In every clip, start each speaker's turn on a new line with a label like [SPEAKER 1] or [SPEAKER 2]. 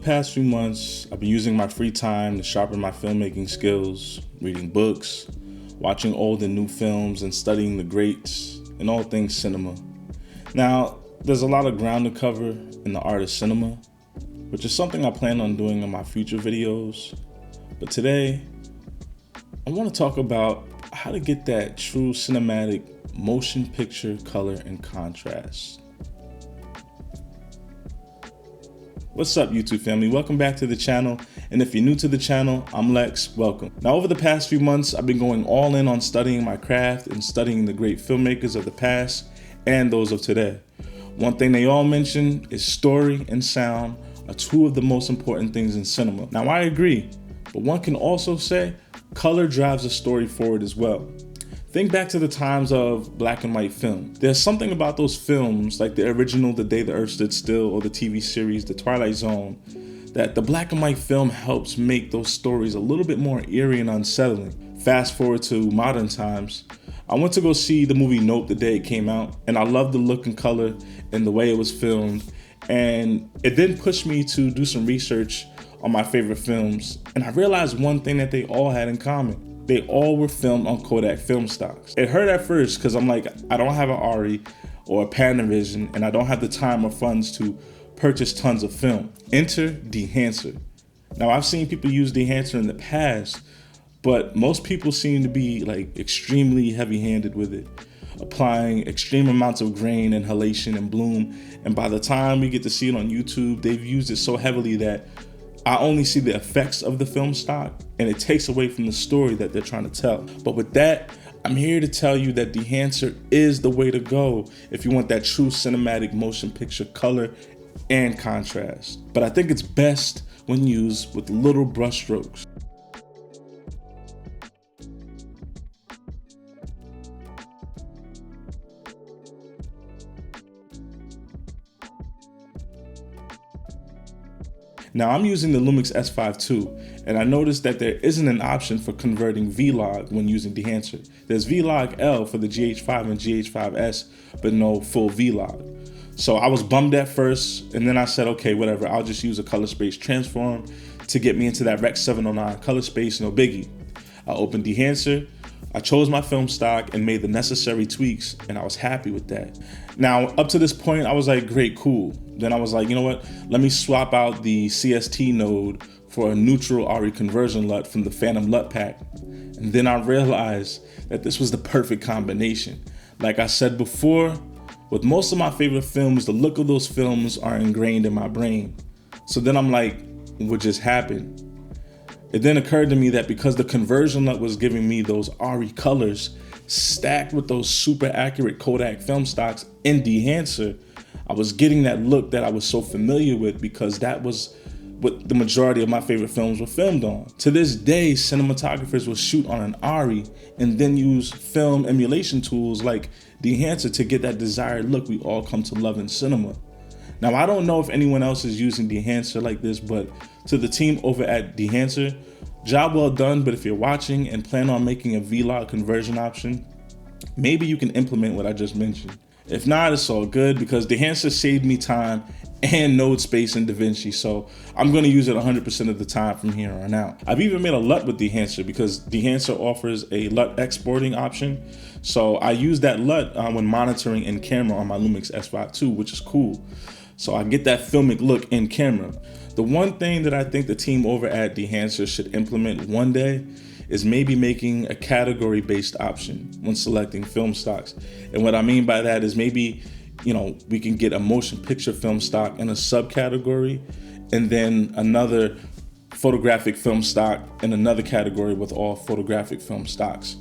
[SPEAKER 1] past few months, I've been using my free time to sharpen my filmmaking skills, reading books, watching old and new films, and studying the greats in all things cinema. Now, there's a lot of ground to cover in the art of cinema, which is something I plan on doing in my future videos. But today, I want to talk about how to get that true cinematic motion picture color and contrast. What's up, YouTube family? Welcome back to the channel. And if you're new to the channel, I'm Lex. Welcome. Now, over the past few months, I've been going all in on studying my craft and studying the great filmmakers of the past and those of today. One thing they all mention is story and sound are two of the most important things in cinema. Now, I agree, but one can also say color drives a story forward as well. Think back to the times of black and white film. There's something about those films, like the original The Day the Earth Stood Still or the TV series The Twilight Zone, that the black and white film helps make those stories a little bit more eerie and unsettling. Fast forward to modern times, I went to go see the movie Nope the day it came out, and I loved the look and color and the way it was filmed, and it then pushed me to do some research on my favorite films, and I realized one thing that they all had in common. They all were filmed on Kodak film stocks. It hurt at first because I'm like, I don't have an ARRI or a Panavision, and I don't have the time or funds to purchase tons of film. Enter dehancer. Now, I've seen people use dehancer in the past, but most people seem to be like extremely heavy-handed with it, applying extreme amounts of grain and halation and bloom. And by the time we get to see it on YouTube, they've used it so heavily that I only see the effects of the film stock, and it takes away from the story that they're trying to tell. But with that, I'm here to tell you that dehancer is the way to go if you want that true cinematic motion picture color and contrast. But I think it's best when used with little brush strokes. Now, I'm using the Lumix S5 II, and I noticed that there isn't an option for converting V-Log when using dehancer. There's V-Log L for the GH5 and GH5S, but no full V-Log. So I was bummed at first, and then I said, okay, whatever, I'll just use a color space transform to get me into that Rec 709 color space, no biggie. I opened dehancer, I chose my film stock and made the necessary tweaks, and I was happy with that. Now, up to this point, I was like, great, cool. Then I was like, you know what? Let me swap out the CST node for a neutral ARRI conversion LUT from the Phantom LUT pack. And then I realized that this was the perfect combination. Like I said before, with most of my favorite films, the look of those films are ingrained in my brain. So then I'm like, what just happened? It then occurred to me that because the conversion LUT was giving me those ARRI colors stacked with those super accurate Kodak film stocks in dehancer, I was getting that look that I was so familiar with because that was what the majority of my favorite films were filmed on. To this day, cinematographers will shoot on an ARRI and then use film emulation tools like dehancer to get that desired look we all come to love in cinema. Now, I don't know if anyone else is using dehancer like this, but to the team over at dehancer, job well done. But if you're watching and plan on making a V-Log conversion option, maybe you can implement what I just mentioned. If not, it's all good because dehancer saved me time and node space in DaVinci, so I'm going to use it 100% of the time from here on out. I've even made a LUT with dehancer because dehancer offers a LUT exporting option, so I use that LUT when monitoring in camera on my Lumix S5 II, which is cool. So I get that filmic look in camera. The one thing that I think the team over at dehancer should implement one day is maybe making a category-based option when selecting film stocks. And what I mean by that is maybe, we can get a motion picture film stock in a subcategory and then another photographic film stock in another category with all photographic film stocks.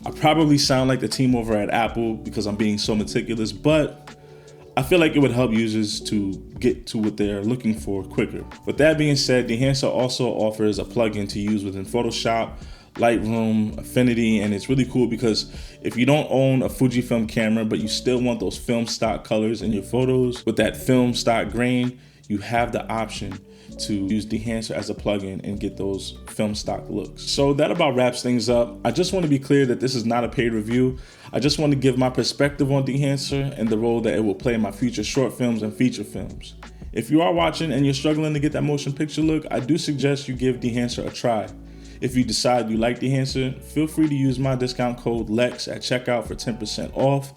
[SPEAKER 1] I probably sound like the team over at Apple because I'm being so meticulous, but I feel like it would help users to get to what they're looking for quicker. With that being said, dehancer also offers a plugin to use within Photoshop, Lightroom, Affinity, and it's really cool because if you don't own a Fujifilm camera, but you still want those film stock colors in your photos with that film stock grain, you have the option to use dehancer as a plugin and get those film stock looks. So that about wraps things up. I just want to be clear that this is not a paid review. I just want to give my perspective on dehancer and the role that it will play in my future short films and feature films. If you are watching and you're struggling to get that motion picture look, I do suggest you give dehancer a try. If you decide you like dehancer, feel free to use my discount code LEX at checkout for 10% off.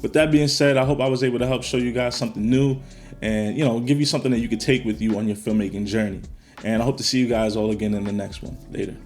[SPEAKER 1] With that being said, I hope I was able to help show you guys something new and, give you something that you could take with you on your filmmaking journey. And I hope to see you guys all again in the next one. Later.